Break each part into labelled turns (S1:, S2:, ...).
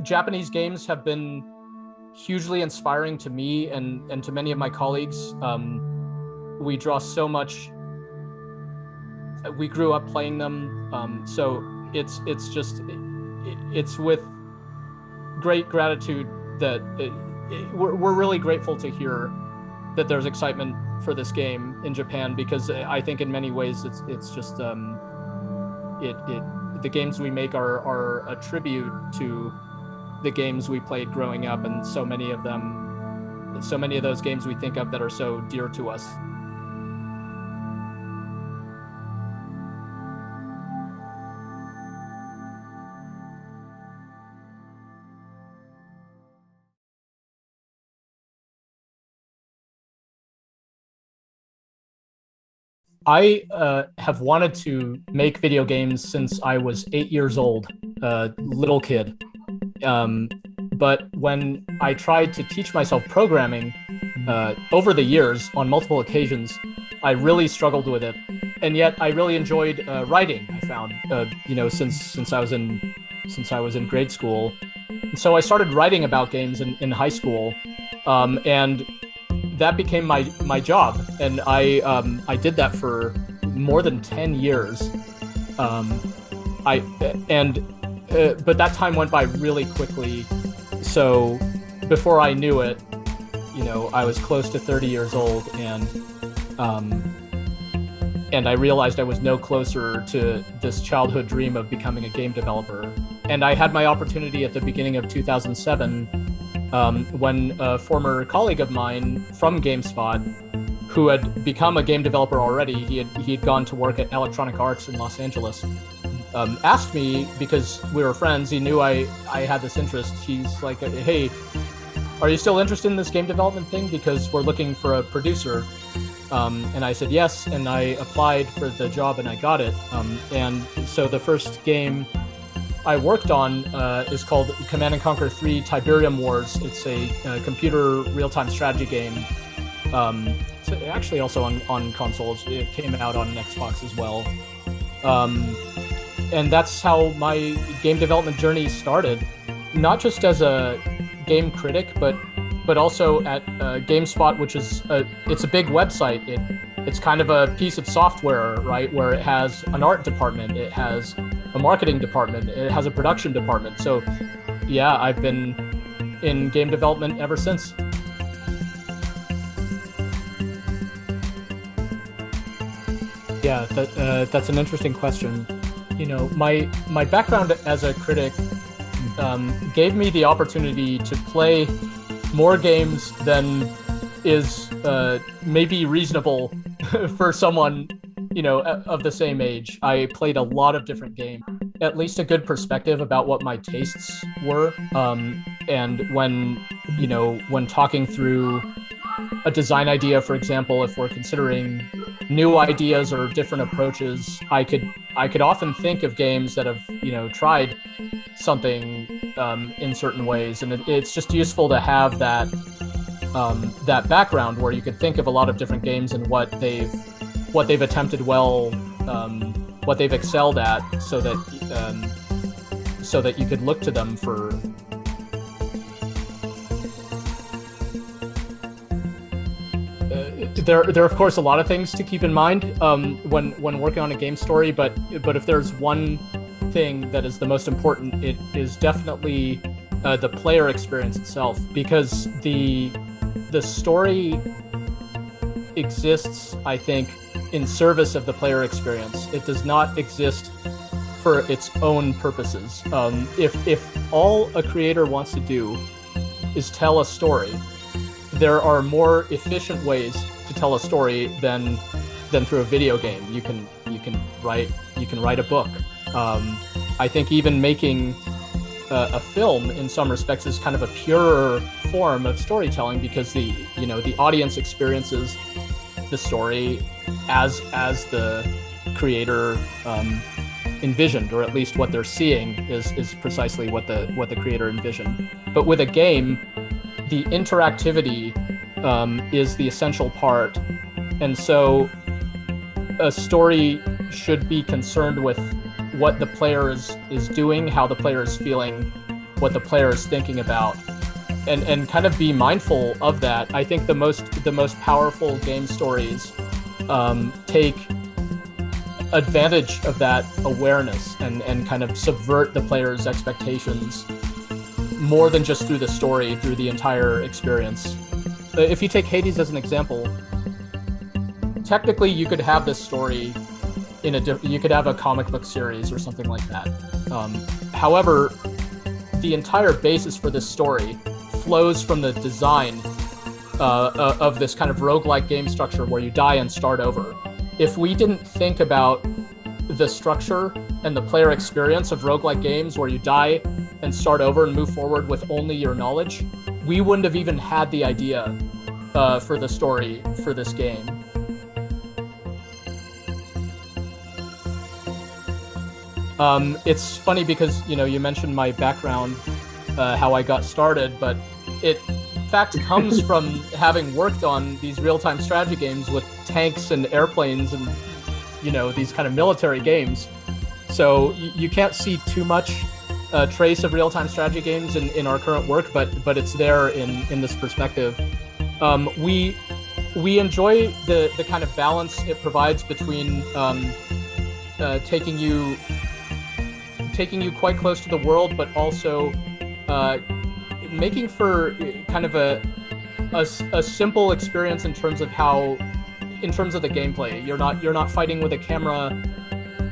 S1: Japanese games have been hugely inspiring to me and to many of my colleagues. We draw so much. We grew up playing them, so it's with great gratitude that we're really grateful to hear that there's excitement for this game in Japan, because I think in many ways it's just the games we make are a tribute to the games we played growing up, and so many of those games we think of that are so dear to us. I have wanted to make video games since I was 8 years old, little kid. But when I tried to teach myself programming over the years on multiple occasions, I really struggled with it. And yet I really enjoyed writing, I found, since I was in grade school. And so I started writing about games in high school, and that became my job, and I did that for more than 10 years. But that time went by really quickly. So before I knew it, I was close to 30 years old, and I realized I was no closer to this childhood dream of becoming a game developer. And I had my opportunity at the beginning of 2007. When a former colleague of mine from GameSpot, who had become a game developer already, he had gone to work at Electronic Arts in Los Angeles, asked me, because we were friends, he knew I had this interest. He's like, hey, are you still interested in this game development thing? Because we're looking for a producer. And I said yes, and I applied for the job and I got it. And so the first game I worked on is called Command & Conquer 3 Tiberium Wars. It's a computer real-time strategy game. It's actually also on consoles. It came out on Xbox as well. And that's how my game development journey started. Not just as a game critic, but also at GameSpot, which is it's a big website. It's kind of a piece of software, right, where it has an art department, it has a marketing department, it has a production department. So yeah, I've been in game development ever since. Yeah, that's an interesting question. My background as a critic gave me the opportunity to play more games than is maybe reasonable for someone of the same age. I played a lot of different games, at least a good perspective about what my tastes were. And when talking through a design idea, for example, if we're considering new ideas or different approaches, I could often think of games that have tried something in certain ways, and it's just useful to have that background where you could think of a lot of different games and what they've attempted well, what they've excelled at, so that you could look to them for. There are of course a lot of things to keep in mind when working on a game story, but if there's one thing that is the most important, it is definitely the player experience itself, because the story exists, I think, in service of the player experience. It does not exist for its own purposes. If all a creator wants to do is tell a story, there are more efficient ways to tell a story than through a video game. You can write a book. I think even making a film in some respects is kind of a purer form of storytelling, because the audience experiences the story as the creator envisioned, or at least what they're seeing is precisely what the creator envisioned. But with a game, the interactivity is the essential part, and so a story should be concerned with what the player is doing, how the player is feeling what the player is thinking about, and kind of be mindful of that. I think the most powerful game stories take advantage of that awareness and kind of subvert the player's expectations more than just through the story, through the entire experience. If you take Hades as an example, technically you could have this story you could have a comic book series or something like that. However, the entire basis for this story flows from the design of this kind of roguelike game structure where you die and start over. If we didn't think about the structure and the player experience of roguelike games where you die and start over and move forward with only your knowledge, we wouldn't have even had the idea for the story for this game. It's funny because, you mentioned my background, how I got started, but it in fact comes from having worked on these real-time strategy games with tanks and airplanes and, these kind of military games. So you can't see too much trace of real-time strategy games in our current work, but it's there in this perspective. We enjoy the kind of balance it provides between taking you quite close to the world, but also making for kind of a simple experience in terms of the gameplay. You're not fighting with a camera.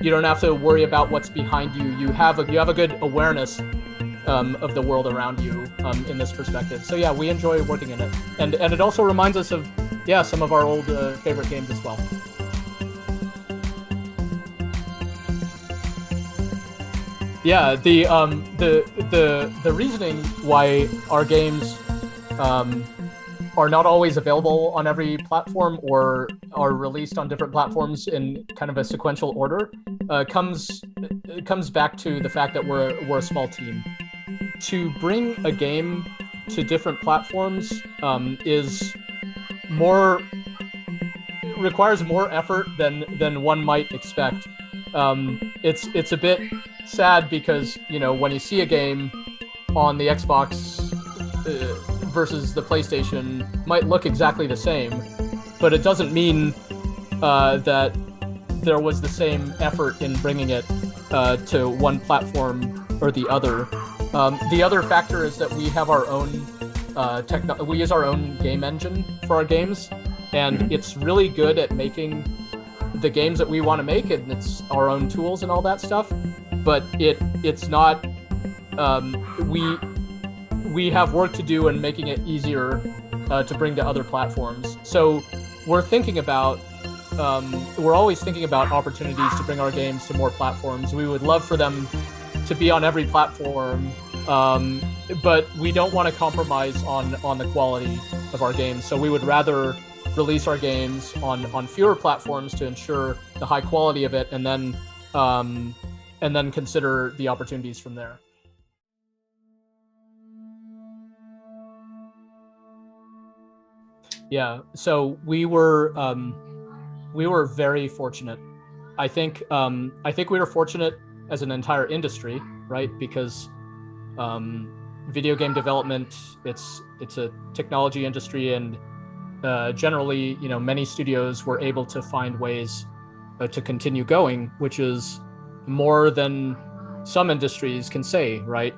S1: You don't have to worry about what's behind you. You have a good awareness of the world around you in this perspective. So yeah, we enjoy working in it, and it also reminds us of some of our old favorite games as well. Yeah, the reasoning why our games are not always available on every platform or are released on different platforms in kind of a sequential order comes back to the fact that we're a small team. To bring a game to different platforms requires more effort than one might expect. It's a bit sad because when you see a game on the Xbox versus the PlayStation might look exactly the same, but it doesn't mean that there was the same effort in bringing it to one platform or the other. The other factor is that we have our own we use our own game engine for our games, and it's really good at making the games that we want to make, and it's our own tools and all that stuff. But it's not. We have work to do in making it easier to bring to other platforms. So we're always thinking about opportunities to bring our games to more platforms. We would love for them to be on every platform, but we don't want to compromise on the quality of our games. So we would rather release our games on fewer platforms to ensure the high quality of it, and then consider the opportunities from there. Yeah, so we were very fortunate. I think we were fortunate as an entire industry, right? Because video game development, it's a technology industry, and generally, many studios were able to find ways to continue going, which is more than some industries can say, right?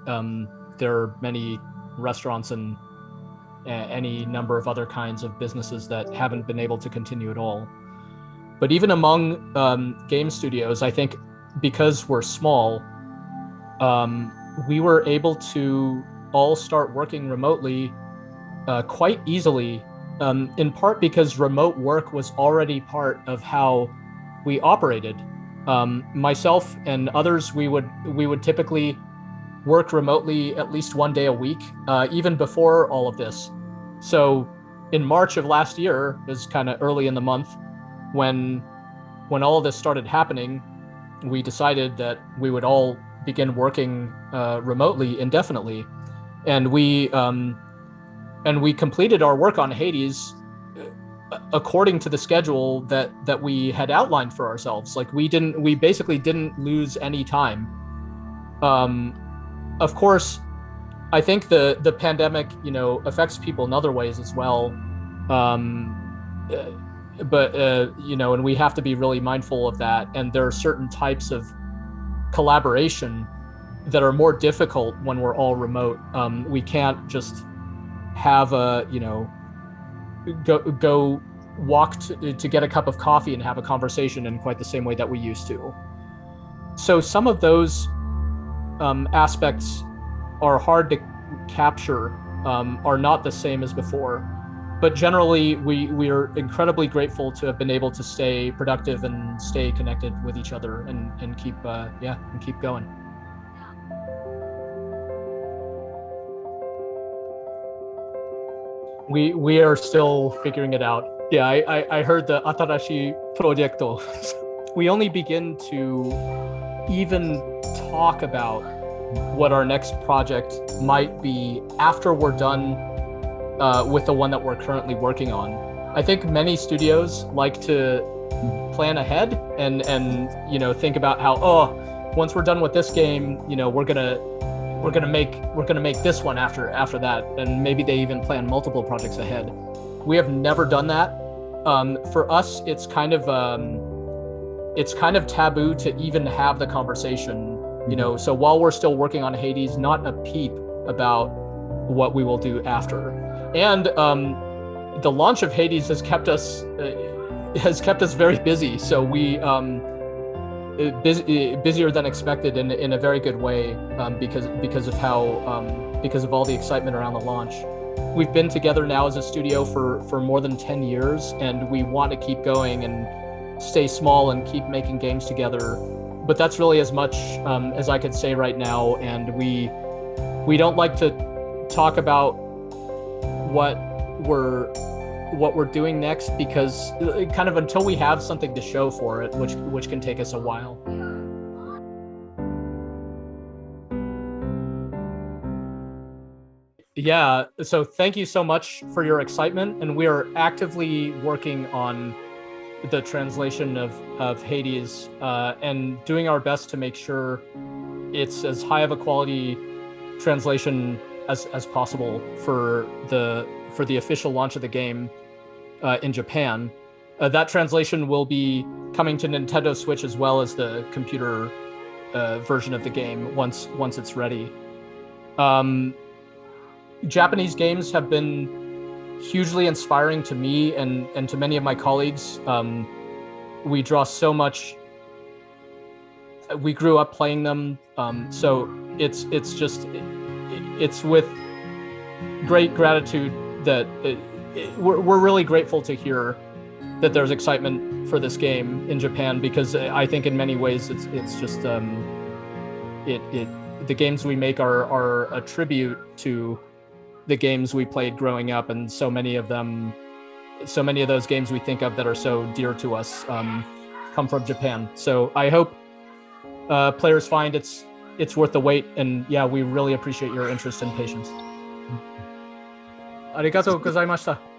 S1: There are many restaurants and any number of other kinds of businesses that haven't been able to continue at all. But even among game studios, I think because we're small, we were able to all start working remotely quite easily, in part because remote work was already part of how we operated. Myself and others, we would typically work remotely at least one day a week, even before all of this. So in March of last year, it was kind of early in the month, when all of this started happening, we decided that we would all begin working remotely indefinitely, and we completed our work on Hades according to the schedule that we had outlined for ourselves. Like we basically didn't lose any time. Of course, I think the pandemic, affects people in other ways as well. But and we have to be really mindful of that. And there are certain types of collaboration that are more difficult when we're all remote. We can't just have go walk to get a cup of coffee and have a conversation in quite the same way that we used to. So some of those aspects are hard to capture, are not the same as before. But generally, we are incredibly grateful to have been able to stay productive and stay connected with each other and keep going. We are still figuring it out. Yeah, I heard the atarashi projecto. We only begin to even talk about what our next project might be after we're done with the one that we're currently working on. I think many studios like to plan ahead and think about how, once we're done with this game, we're gonna make this one after that, and maybe they even plan multiple projects ahead. We have never done that. For us, it's kind of taboo to even have the conversation. So while we're still working on Hades, not a peep about what we will do after. And the launch of Hades has kept us very busy. So we busier than expected in a very good way, because of all the excitement around the launch. We've been together now as a studio for more than 10 years, and we want to keep going and stay small and keep making games together. But that's really as much as I could say right now. And we don't like to talk about what we're doing next, because kind of until we have something to show for it, which can take us a while. Yeah, so thank you so much for your excitement, and we are actively working on the translation of Hades, and doing our best to make sure it's as high of a quality translation as possible for the official launch of the game in Japan. That translation will be coming to Nintendo Switch as well as the computer version of the game once it's ready. Japanese games have been hugely inspiring to me and to many of my colleagues. We draw so much. We grew up playing them, so it's with great gratitude that we're really grateful to hear that there's excitement for this game in Japan, because I think in many ways it's just the games we make are a tribute to the games we played growing up, and so many of those games we think of that are so dear to us come from Japan. So I hope players find it's worth the wait, and yeah, we really appreciate your interest and patience. ありがとうございました。